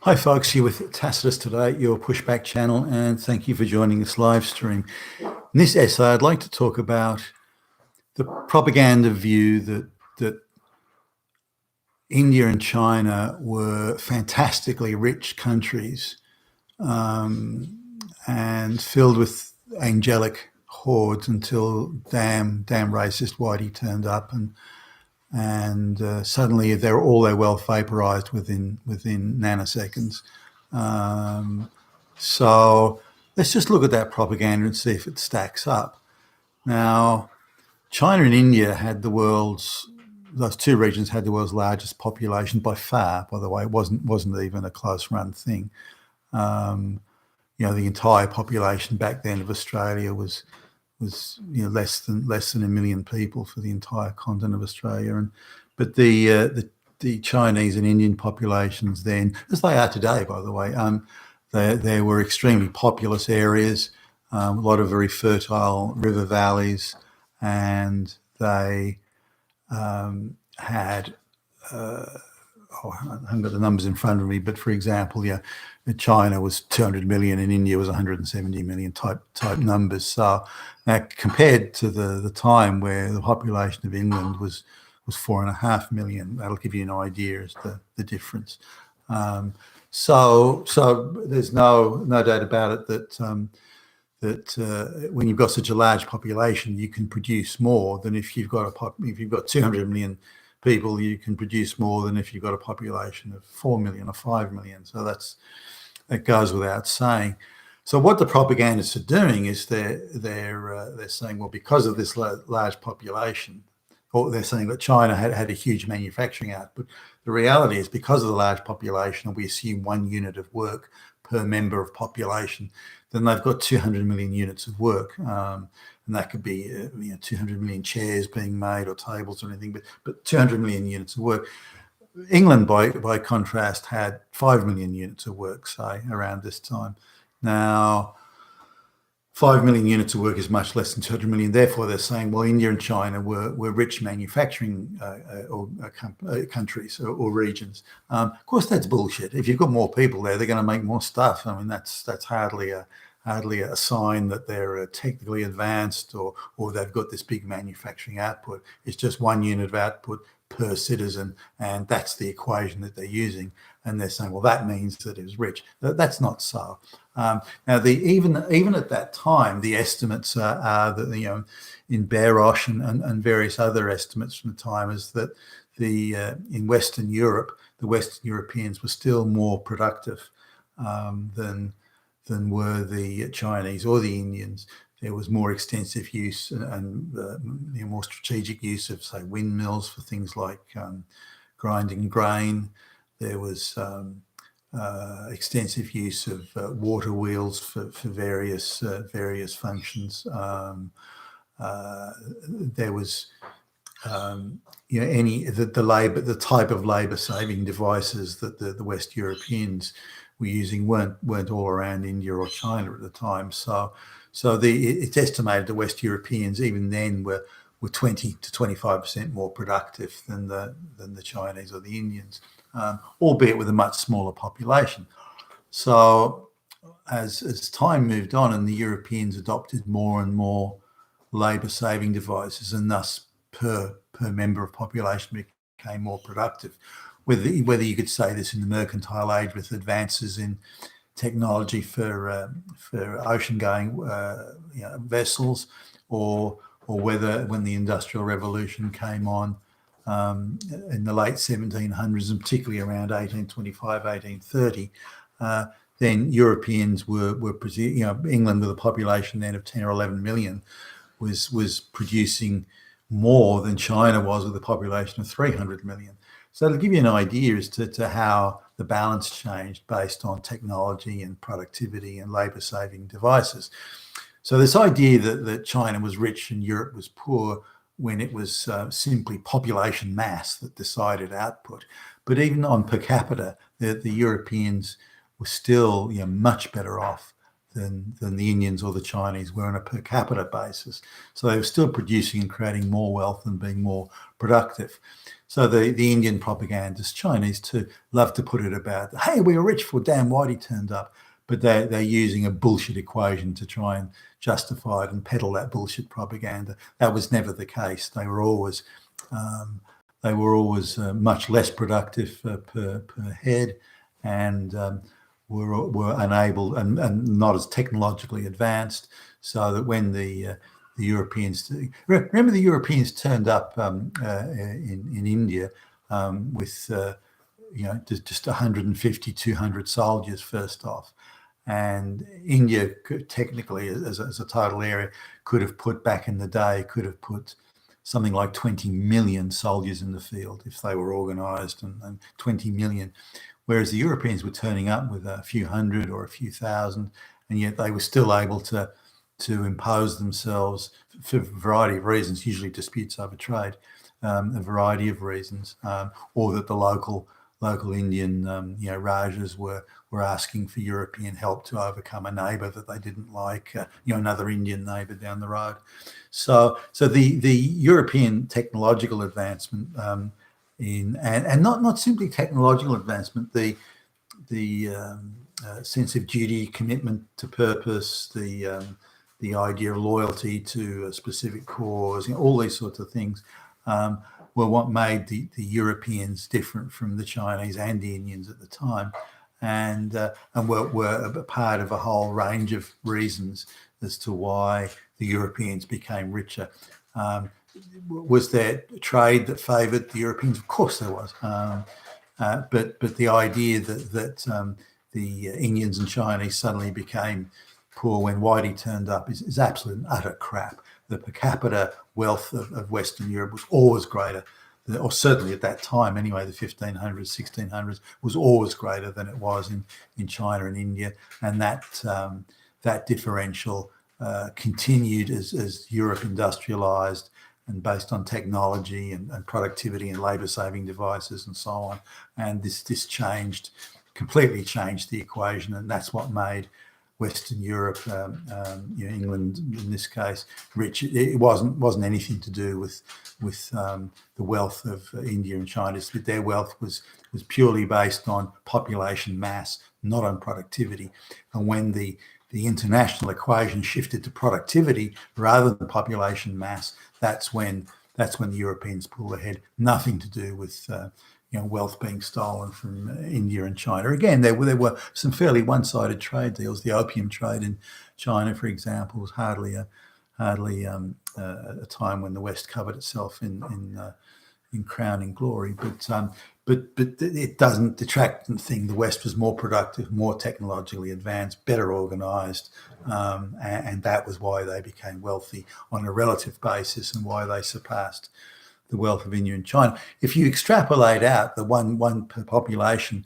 Hi folks, here with Tacitus today, your pushback channel, and thank you for joining this live stream. In this essay, I'd like to talk about the propaganda view that India and China were fantastically rich countries and filled with angelic hordes until damn racist whitey turned up and suddenly all their wealth vaporized within nanoseconds. So let's just look at that propaganda and see if it stacks up. Now, China and India had those two regions had the world's largest population by far. By the way, it wasn't even a close run thing. The entire population back then of Australia was less than a million people for the entire continent of Australia, but the Chinese and Indian populations then, as they are today, by the way, they were extremely populous areas, a lot of very fertile river valleys, and they had I haven't got the numbers in front of me, but for example, China was 200 million and India was 170 million type numbers. So compared to the time where the population of England was 4.5 million, that'll give you an idea as to the difference. So there's no doubt about it that when you've got such a large population, you can produce more than if you've got 200 million people. You can produce more than if you've got a population of 4 million or 5 million. So that goes without saying. So what the propagandists are doing is they're saying, well, because of this large population, or they're saying that China had a huge manufacturing output. The reality is, because of the large population, and we assume 1 unit of work per member of population, then they've got 200 million units of work. And that could be 200 million chairs being made or tables or anything, but 200 million units of work. England, by contrast, had 5 million units of work, say, around this time. Now, 5 million units of work is much less than 200 million. Therefore, they're saying, well, India and China were rich manufacturing countries or regions. Of course, that's bullshit. If you've got more people there, they're going to make more stuff. I mean, that's hardly a sign that they're technically advanced or they've got this big manufacturing output. It's just 1 unit of output per citizen, and that's the equation that they're using. And they're saying, well, that means that it was rich. That's not so. Now, even at that time, the estimates are that in Barosh and various other estimates from the time is that in Western Europe, the Western Europeans were still more productive than were the Chinese or the Indians. There was more extensive use and more strategic use of, say, windmills for things like grinding grain. There was extensive use of water wheels for various functions. There was the type of labour saving devices that the West Europeans were using weren't all around India or China at the time. So it's estimated the West Europeans even then were 20 to 25% more productive than the Chinese or the Indians, albeit with a much smaller population. So as time moved on and the Europeans adopted more and more labour-saving devices, and thus per member of population became more productive. Whether you could say this in the mercantile age with advances in technology for ocean-going vessels, or whether when the Industrial Revolution came on in the late 1700s, and particularly around 1825, 1830, then Europeans were England with a population then of 10 or 11 million was producing more than China was with a population of 300 million. So to give you an idea as to how the balance changed based on technology and productivity and labour-saving devices. So this idea that China was rich and Europe was poor, when it was simply population mass that decided output. But even on per capita, the Europeans were still much better off than the Indians or the Chinese were on a per capita basis. So they were still producing and creating more wealth and being more productive. So the Indian propagandists, Chinese too, love to put it about, hey, we were rich for damn whitey turned up. But they're using a bullshit equation to try and justify it and peddle that bullshit propaganda. That was never the case. They were always much less productive per head, and were unable and not as technologically advanced. So that when the Europeans, remember the Europeans turned up in India with just 150, 200 soldiers first off. And India could, technically, as a total area, could have put something like 20 million soldiers in the field if they were organised, and 20 million. Whereas the Europeans were turning up with a few hundred or a few thousand, and yet they were still able to impose themselves for a variety of reasons, usually disputes over trade, a variety of reasons, or that the local Indian Rajas were asking for European help to overcome a neighbour that they didn't like, another Indian neighbour down the road. So the European technological advancement and not simply technological advancement, the sense of duty, commitment to purpose, the idea of loyalty to a specific cause, all these sorts of things were what made the Europeans different from the Chinese and the Indians at the time, and were a part of a whole range of reasons as to why the Europeans became richer. Was there trade that favoured the Europeans? Of course there was. But the idea that the Indians and Chinese suddenly became poor when whitey turned up is absolute and utter crap. The per capita wealth of Western Europe was always greater, or certainly at that time anyway, the 1500s, 1600s, was always greater than it was in China and India. And that differential continued as Europe industrialized and based on technology and productivity and labor-saving devices and so on. And this completely changed the equation, and that's what made Western Europe, England in this case, rich. It wasn't anything to do with the wealth of India and China. Their wealth was purely based on population mass, not on productivity. And when the international equation shifted to productivity rather than population mass, that's when the Europeans pulled ahead. Nothing to do with wealth being stolen from India and China. Again, there were some fairly one-sided trade deals. The opium trade in China, for example, was hardly a time when the West covered itself in crowning glory. But it doesn't detract from the thing. The West was more productive, more technologically advanced, better organised, and that was why they became wealthy on a relative basis and why they surpassed the wealth of India and China. If you extrapolate out the one per population,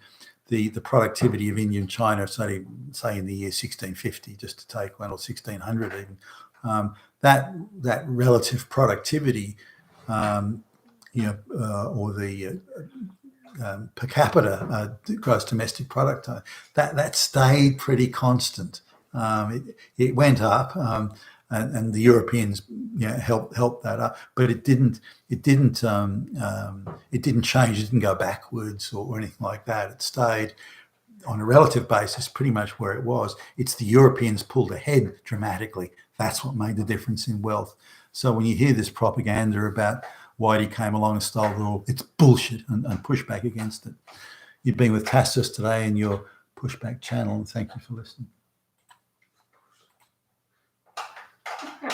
the productivity of India and China, say in the year 1650, just to take one, or 1600 even, that relative productivity, or the per capita gross domestic product, that stayed pretty constant. It went up, and the Europeans helped that up, but it didn't change. It didn't go backwards or anything like that. It stayed on a relative basis pretty much where it was. It's the Europeans pulled ahead dramatically. That's what made the difference in wealth. So when you hear this propaganda about whitey came along and stole it all, it's bullshit, and push back against it. You've been with Tassos today in your Pushback channel, and thank you for listening.